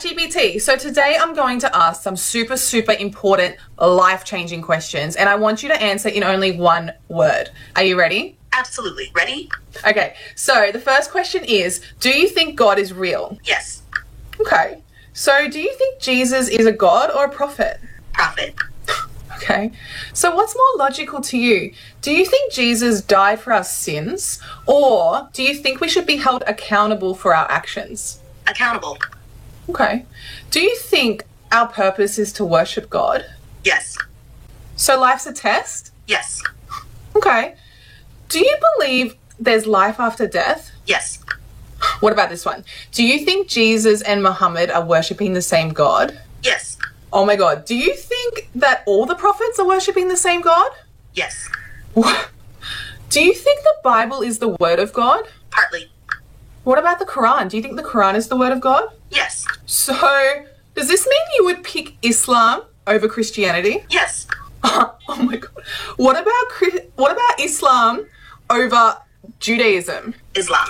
ChatGPT. So today I'm going to ask some super important life-changing questions, and I want you to answer in only one word. Are you ready? Absolutely. Ready? Okay, so the first question is, do you think God is real? Yes. Okay, so do you think Jesus is a god or a prophet? Prophet. Okay, so what's more logical to you? Do you think Jesus died for our sins, or do you think we should be held accountable for our actions? Accountable. Okay, do you think our purpose is to worship God? Yes. So life's a test? Yes. Okay, do you believe there's life after death? Yes. What about this one? Do you think Jesus and Muhammad are worshipping the same God? Yes. Oh my God, do you think that all the prophets are worshipping the same God? Yes. What? Do you think the Bible is the word of God? Partly. What about the Quran? Do you think the Quran is the word of God? Yes. So, does this mean you would pick Islam over Christianity? Yes. Oh my God. What about Islam over Judaism? Islam.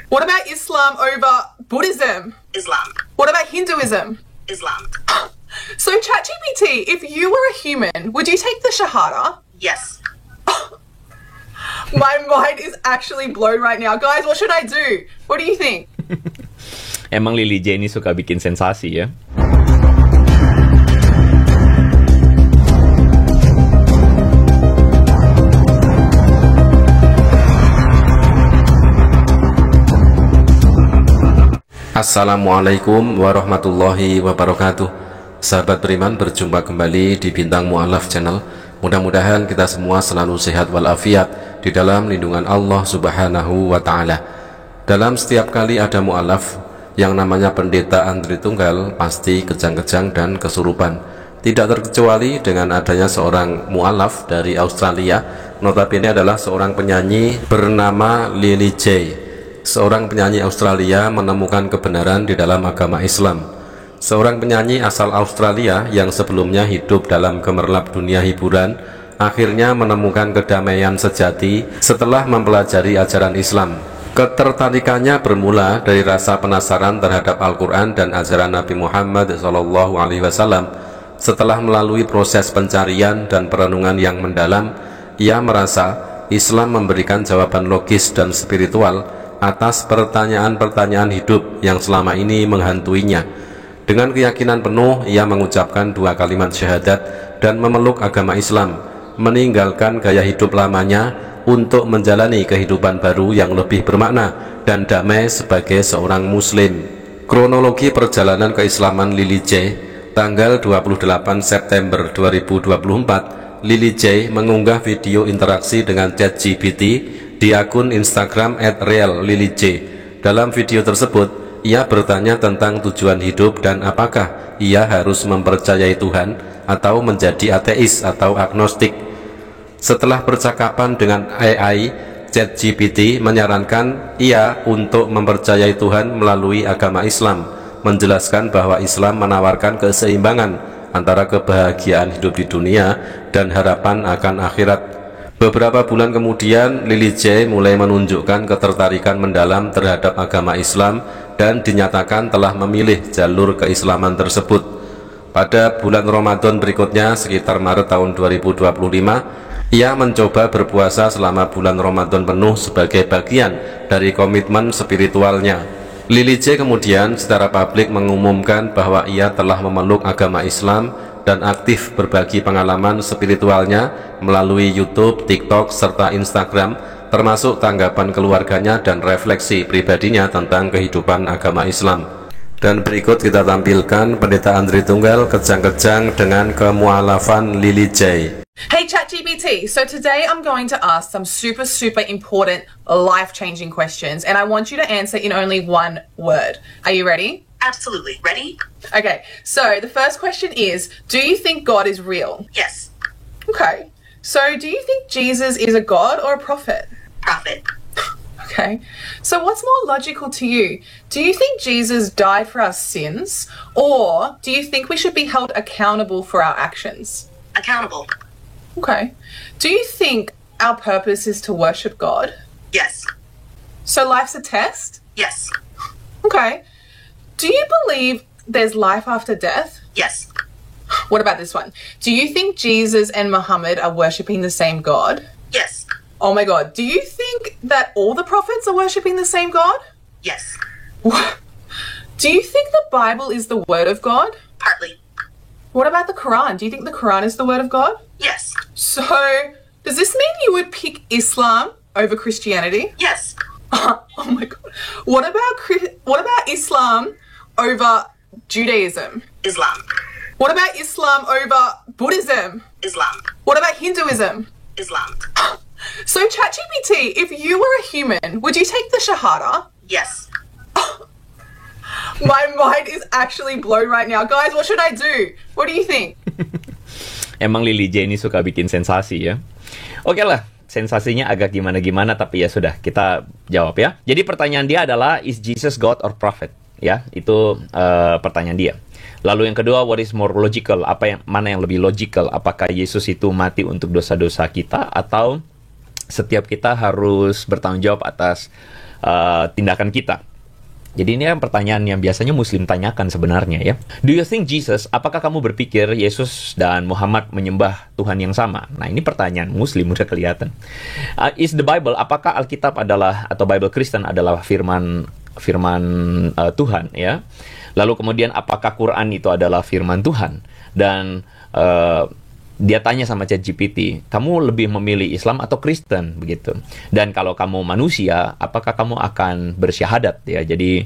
What about Islam over Buddhism? Islam. What about Hinduism? Islam. So ChatGPT, if you were a human, would you take the Shahada? Yes. My mind is actually blown right now. Guys, what should I do? What do you think? Emang Lily J ini suka bikin sensasi ya. Assalamualaikum warahmatullahi wabarakatuh. Sahabat beriman, berjumpa kembali di Bintang Mu'alaf Channel. Mudah-mudahan kita semua selalu sehat walafiat di dalam lindungan Allah Subhanahu wa Ta'ala. Dalam setiap kali ada mu'alaf yang namanya Pendeta Andri Tunggal, pasti kejang-kejang dan kesurupan. Tidak terkecuali dengan adanya seorang mu'alaf dari Australia. Notabene adalah seorang penyanyi bernama Lily J. Seorang penyanyi Australia menemukan kebenaran di dalam agama Islam. Seorang penyanyi asal Australia yang sebelumnya hidup dalam gemerlap dunia hiburan, akhirnya menemukan kedamaian sejati setelah mempelajari ajaran Islam. Ketertarikannya bermula dari rasa penasaran terhadap Al-Quran dan ajaran Nabi Muhammad SAW. Setelah melalui proses pencarian dan perenungan yang mendalam, ia merasa Islam memberikan jawaban logis dan spiritual atas pertanyaan-pertanyaan hidup yang selama ini menghantuinya. Dengan keyakinan penuh, ia mengucapkan 2 kalimat syahadat dan memeluk agama Islam, meninggalkan gaya hidup lamanya untuk menjalani kehidupan baru yang lebih bermakna dan damai sebagai seorang muslim. Kronologi perjalanan keislaman Lily J. Tanggal 28 September 2024, Lily J mengunggah video interaksi dengan ChatGPT di akun Instagram @reallillyj. Dalam video tersebut, ia bertanya tentang tujuan hidup dan apakah ia harus mempercayai Tuhan atau menjadi ateis atau agnostik. Setelah percakapan dengan AI, ChatGPT menyarankan ia untuk mempercayai Tuhan melalui agama Islam, menjelaskan bahwa Islam menawarkan keseimbangan antara kebahagiaan hidup di dunia dan harapan akan akhirat. Beberapa bulan kemudian, Lily J mulai menunjukkan ketertarikan mendalam terhadap agama Islam dan dinyatakan telah memilih jalur keislaman tersebut. Pada bulan Ramadan berikutnya, sekitar Maret tahun 2025, ia mencoba berpuasa selama bulan Ramadan penuh sebagai bagian dari komitmen spiritualnya. Lily J kemudian secara publik mengumumkan bahwa ia telah memeluk agama Islam dan aktif berbagi pengalaman spiritualnya melalui YouTube, TikTok, serta Instagram, termasuk tanggapan keluarganya dan refleksi pribadinya tentang kehidupan agama Islam. Dan berikut kita tampilkan Pendeta Andri Tunggal kejang-kejang dengan kemualafan Lily J. Hey ChatGPT, so today I'm going to ask some super important life-changing questions, and I want you to answer in only one word. Are you ready? Absolutely. Ready? Okay, so the first question is, do you think God is real? Yes. Okay, so do you think Jesus is a god or a prophet? Prophet. Okay, so what's more logical to you? Do you think Jesus died for our sins, or do you think we should be held accountable for our actions? Accountable. Okay, do you think our purpose is to worship God? Yes. So life's a test? Yes. Okay, do you believe there's life after death? Yes. What about this one? Do you think Jesus and Muhammad are worshipping the same God? Yes. Oh my God. Do you think that all the prophets are worshipping the same God? Yes. Do you think the Bible is the word of God? Partly. What about the Quran? Do you think the Quran is the word of God? Yes. So, does this mean you would pick Islam over Christianity? Yes. Oh my God. What about Islam over Judaism? Islam. What about Islam over Buddhism? Islam. What about Hinduism? Islam. So ChatGPT, if you were a human, would you take the Shahada? Yes. My mind is actually blown right now. Guys, what should I do? What do you think? Emang Lily J ini suka bikin sensasi ya. Oke lah, sensasinya agak gimana-gimana, tapi ya sudah, kita jawab ya. Jadi pertanyaan dia adalah, is Jesus God or prophet? Ya, itu pertanyaan dia. Lalu yang kedua, what is more logical? Mana yang lebih logical? Apakah Yesus itu mati untuk dosa-dosa kita, atau setiap kita harus bertanggung jawab atas tindakan kita? Jadi ini pertanyaan yang biasanya Muslim tanyakan sebenarnya ya. Do you think Jesus, apakah kamu berpikir Yesus dan Muhammad menyembah Tuhan yang sama? Nah ini pertanyaan Muslim, udah kelihatan. Is the Bible, apakah Alkitab adalah, atau Bible Kristen adalah firman Tuhan ya? Lalu kemudian apakah Quran itu adalah firman Tuhan? Dan dia tanya sama ChatGPT, kamu lebih memilih Islam atau Kristen begitu? Dan kalau kamu manusia, apakah kamu akan bersyahadat ya? Jadi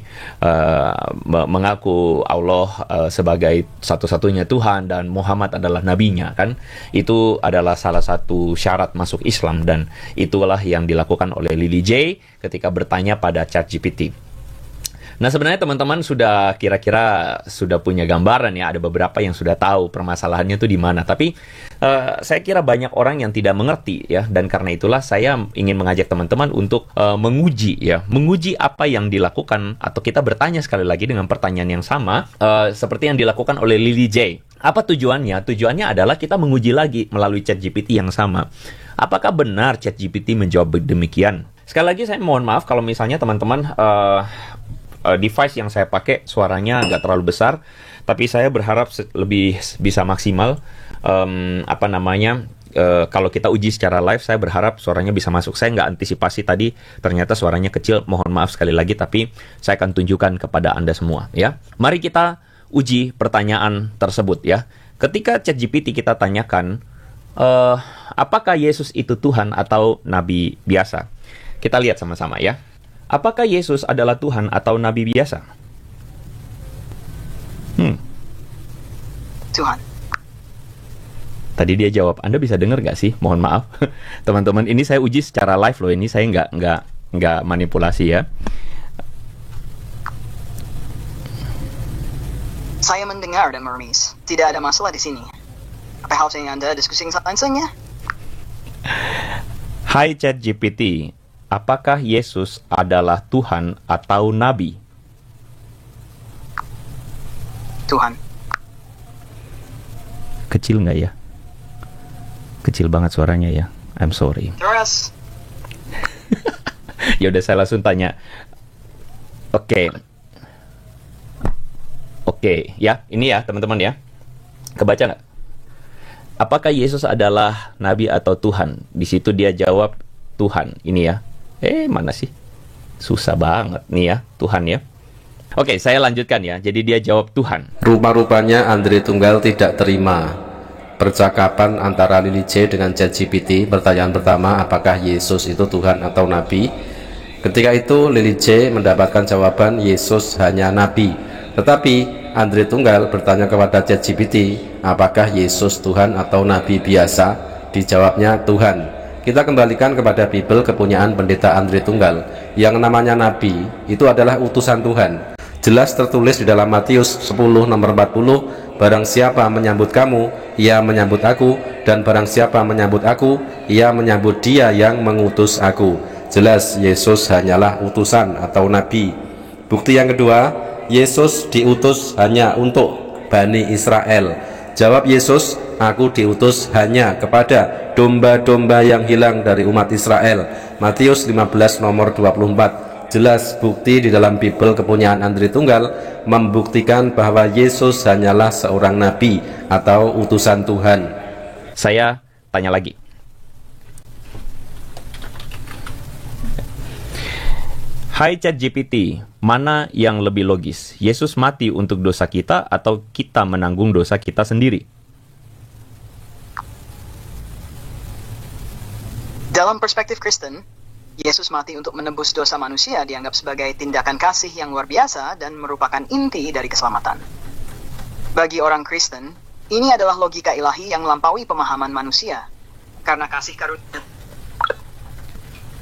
mengaku Allah sebagai satu-satunya Tuhan dan Muhammad adalah nabinya kan? Itu adalah salah satu syarat masuk Islam, dan itulah yang dilakukan oleh Lily J ketika bertanya pada ChatGPT. Nah sebenarnya teman-teman sudah kira-kira sudah punya gambaran ya, ada beberapa yang sudah tahu permasalahannya itu di mana. Tapi saya kira banyak orang yang tidak mengerti ya, dan karena itulah saya ingin mengajak teman-teman untuk menguji apa yang dilakukan, atau kita bertanya sekali lagi dengan pertanyaan yang sama seperti yang dilakukan oleh Lily J. Apa tujuannya? Tujuannya adalah kita menguji lagi melalui ChatGPT yang sama. Apakah benar ChatGPT menjawab demikian? Sekali lagi saya mohon maaf kalau misalnya teman-teman device yang saya pakai suaranya nggak terlalu besar, tapi saya berharap lebih bisa maksimal. Kalau kita uji secara live, saya berharap suaranya bisa masuk. Saya nggak antisipasi tadi, ternyata suaranya kecil. Mohon maaf sekali lagi, tapi saya akan tunjukkan kepada Anda semua ya. Mari kita uji pertanyaan tersebut ya. Ketika ChatGPT kita tanyakan, apakah Yesus itu Tuhan atau nabi biasa? Kita lihat sama-sama ya. Apakah Yesus adalah Tuhan atau nabi biasa? Tuhan. Tadi dia jawab. Anda bisa dengar nggak sih? Mohon maaf, teman-teman. Ini saya uji secara live loh. Ini saya nggak manipulasi ya. Saya mendengar dan meremis. Tidak ada masalah di sini. Apa hal yang Anda diskusi langsungnya? Hai ChatGPT. Apakah Yesus adalah Tuhan atau nabi? Tuhan. Kecil nggak ya? Kecil banget suaranya ya. I'm sorry. Terus. Ya udah, saya langsung tanya. Oke, ya. Ini ya teman-teman ya. Kebaca nggak? Apakah Yesus adalah nabi atau Tuhan? Di situ dia jawab Tuhan. Ini ya. Mana sih? Susah banget nih ya, Tuhan ya. Oke, saya lanjutkan ya. Jadi dia jawab Tuhan. Rupa-rupanya Andre Tunggal tidak terima percakapan antara Lily J dengan ChatGPT. Pertanyaan pertama, apakah Yesus itu Tuhan atau nabi? Ketika itu Lily J mendapatkan jawaban Yesus hanya nabi. Tetapi Andre Tunggal bertanya kepada ChatGPT, apakah Yesus Tuhan atau nabi biasa? Dijawabnya Tuhan. Kita kembalikan kepada Bible kepunyaan pendeta Andre Tunggal. Yang namanya nabi itu adalah utusan Tuhan. Jelas tertulis di dalam Matius 10 nomor 40, barang siapa menyambut kamu, ia menyambut aku, dan barang siapa menyambut aku, ia menyambut dia yang mengutus aku. Jelas Yesus hanyalah utusan atau nabi. Bukti yang kedua, Yesus diutus hanya untuk Bani Israel. Jawab Yesus, aku diutus hanya kepada domba-domba yang hilang dari umat Israel. Matius 15 nomor 24. Jelas bukti di dalam Bible kepunyaan Andri Tunggal membuktikan bahwa Yesus hanyalah seorang nabi atau utusan Tuhan. Saya tanya lagi. Hai ChatGPT, mana yang lebih logis? Yesus mati untuk dosa kita atau kita menanggung dosa kita sendiri? Dalam perspektif Kristen, Yesus mati untuk menebus dosa manusia dianggap sebagai tindakan kasih yang luar biasa dan merupakan inti dari keselamatan. Bagi orang Kristen, ini adalah logika ilahi yang melampaui pemahaman manusia. Karena kasih karunia.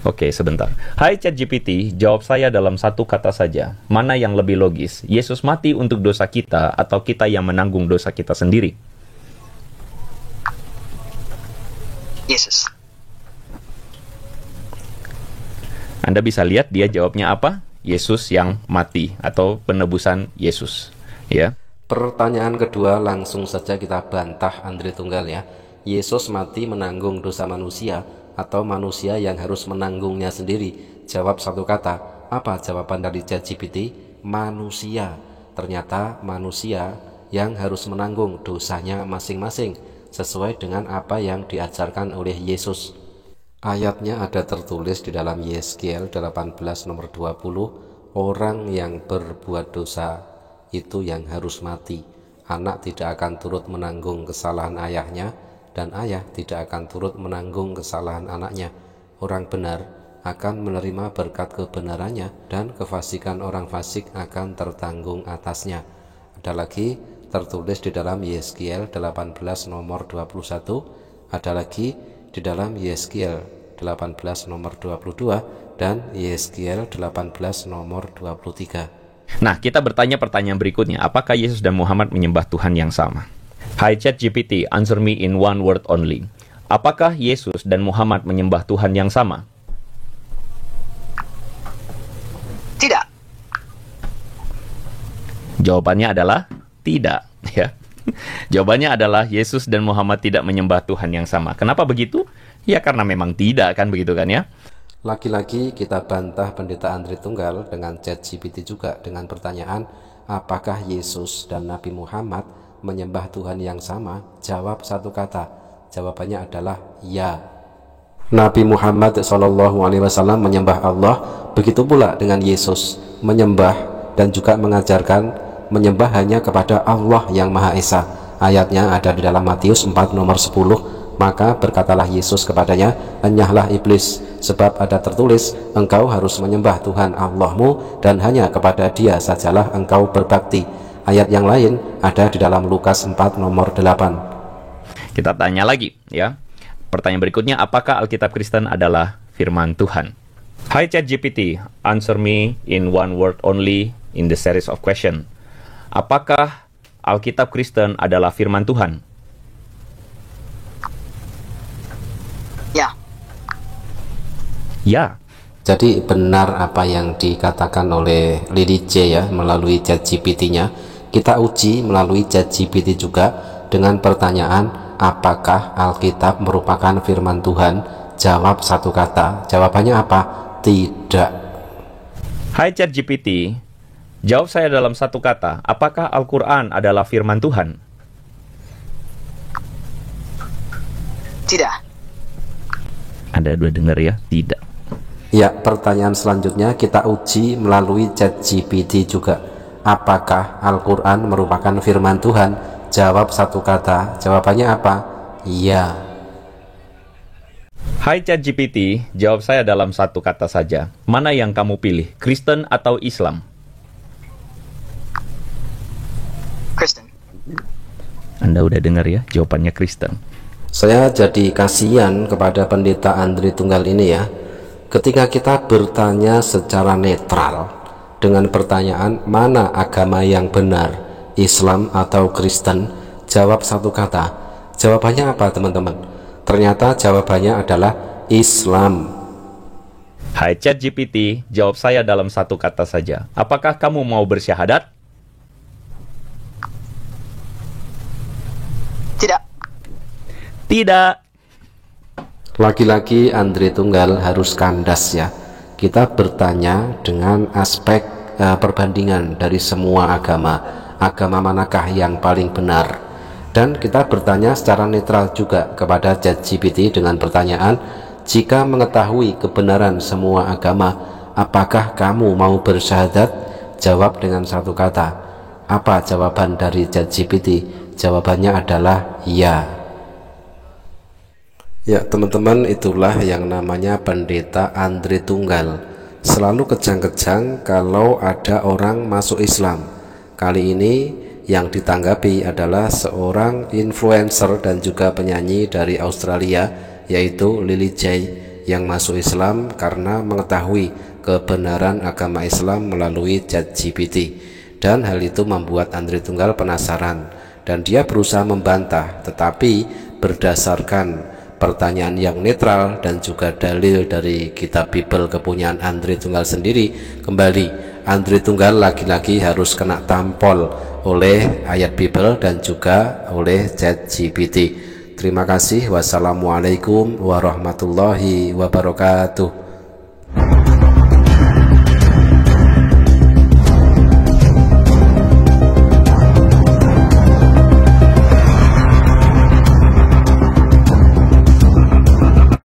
Oke, sebentar. Hai ChatGPT, jawab saya dalam satu kata saja. Mana yang lebih logis? Yesus mati untuk dosa kita atau kita yang menanggung dosa kita sendiri? Yesus. Anda bisa lihat dia jawabnya apa? Yesus yang mati atau penebusan Yesus. Ya. Pertanyaan kedua langsung saja kita bantah Andri Tunggal ya. Yesus mati menanggung dosa manusia atau manusia yang harus menanggungnya sendiri? Jawab satu kata. Apa jawaban dari ChatGPT? Manusia. Ternyata manusia yang harus menanggung dosanya masing-masing sesuai dengan apa yang diajarkan oleh Yesus. Ayatnya ada tertulis di dalam Yeskiel 18 nomor 20, orang yang berbuat dosa itu yang harus mati. Anak tidak akan turut menanggung kesalahan ayahnya, dan ayah tidak akan turut menanggung kesalahan anaknya. Orang benar akan menerima berkat kebenarannya, dan kefasikan orang fasik akan tertanggung atasnya. Ada lagi tertulis di dalam Yeskiel 18 nomor 21, ada lagi di dalam Yeskiel 18 nomor 22 dan Yeskiel 18 nomor 23. Nah, kita bertanya pertanyaan berikutnya. Apakah Yesus dan Muhammad menyembah Tuhan yang sama? Hai ChatGPT, answer me in one word only. Apakah Yesus dan Muhammad menyembah Tuhan yang sama? Tidak. Jawabannya adalah tidak. Ya. Jawabannya adalah Yesus dan Muhammad tidak menyembah Tuhan yang sama. Kenapa begitu? Ya karena memang tidak, kan begitu kan ya? Lagi-lagi kita bantah Pendeta Andri Tunggal dengan ChatGPT juga dengan pertanyaan, apakah Yesus dan Nabi Muhammad menyembah Tuhan yang sama? Jawab satu kata. Jawabannya adalah ya. Nabi Muhammad SAW menyembah Allah, begitu pula dengan Yesus menyembah dan juga mengajarkan menyembah hanya kepada Allah yang Maha Esa. Ayatnya ada di dalam Matius 4 nomor 10. Maka berkatalah Yesus kepadanya, enyahlah iblis, sebab ada tertulis, engkau harus menyembah Tuhan Allahmu dan hanya kepada Dia sajalah engkau berbakti. Ayat yang lain ada di dalam Lukas 4 nomor 8. Kita tanya lagi ya. Pertanyaan berikutnya, apakah Alkitab Kristen adalah firman Tuhan? Hai ChatGPT, answer me in one word only in the series of question. Apakah Alkitab Kristen adalah firman Tuhan? Ya. Ya. Jadi benar apa yang dikatakan oleh Lily J ya melalui ChatGPT-nya. Kita uji melalui ChatGPT juga dengan pertanyaan, apakah Alkitab merupakan firman Tuhan? Jawab satu kata. Jawabannya apa? Tidak. Hai ChatGPT, jawab saya dalam satu kata, apakah Al-Quran adalah firman Tuhan? Tidak. Anda dua dengar ya? Tidak. Ya, pertanyaan selanjutnya kita uji melalui ChatGPT juga. Apakah Al-Quran merupakan firman Tuhan? Jawab satu kata. Jawabannya apa? Ya. Hai ChatGPT, jawab saya dalam satu kata saja. Mana yang kamu pilih, Kristen atau Islam? Kristen. Anda udah dengar ya, jawabannya Kristen. Saya jadi kasihan kepada Pendeta Andri Tunggal ini ya. Ketika kita bertanya secara netral dengan pertanyaan mana agama yang benar, Islam atau Kristen, jawab satu kata. Jawabannya apa teman-teman? Ternyata jawabannya adalah Islam. Hai ChatGPT, jawab saya dalam satu kata saja. Apakah kamu mau bersyahadat? Tidak. Tidak. Lagi-lagi Andri Tunggal harus kandas ya. kita bertanya dengan aspek perbandingan dari semua agama manakah yang paling benar, dan kita bertanya secara netral juga kepada ChatGPT dengan pertanyaan, jika mengetahui kebenaran semua agama, apakah kamu mau bersyahadat? Jawab dengan satu kata. Apa jawaban dari ChatGPT? Jawabannya adalah ya. Ya teman-teman, itulah yang namanya pendeta Andre Tunggal. Selalu kejang-kejang kalau ada orang masuk Islam. Kali ini yang ditanggapi adalah seorang influencer dan juga penyanyi dari Australia, yaitu Lily J, yang masuk Islam karena mengetahui kebenaran agama Islam melalui ChatGPT. Dan hal itu membuat Andre Tunggal penasaran, dan dia berusaha membantah, tetapi berdasarkan pertanyaan yang netral dan juga dalil dari kitab Bible kepunyaan Andre Tunggal sendiri, kembali Andre Tunggal lagi-lagi harus kena tampol oleh ayat Bible dan juga oleh ChatGPT. Terima kasih. Wassalamualaikum warahmatullahi wabarakatuh.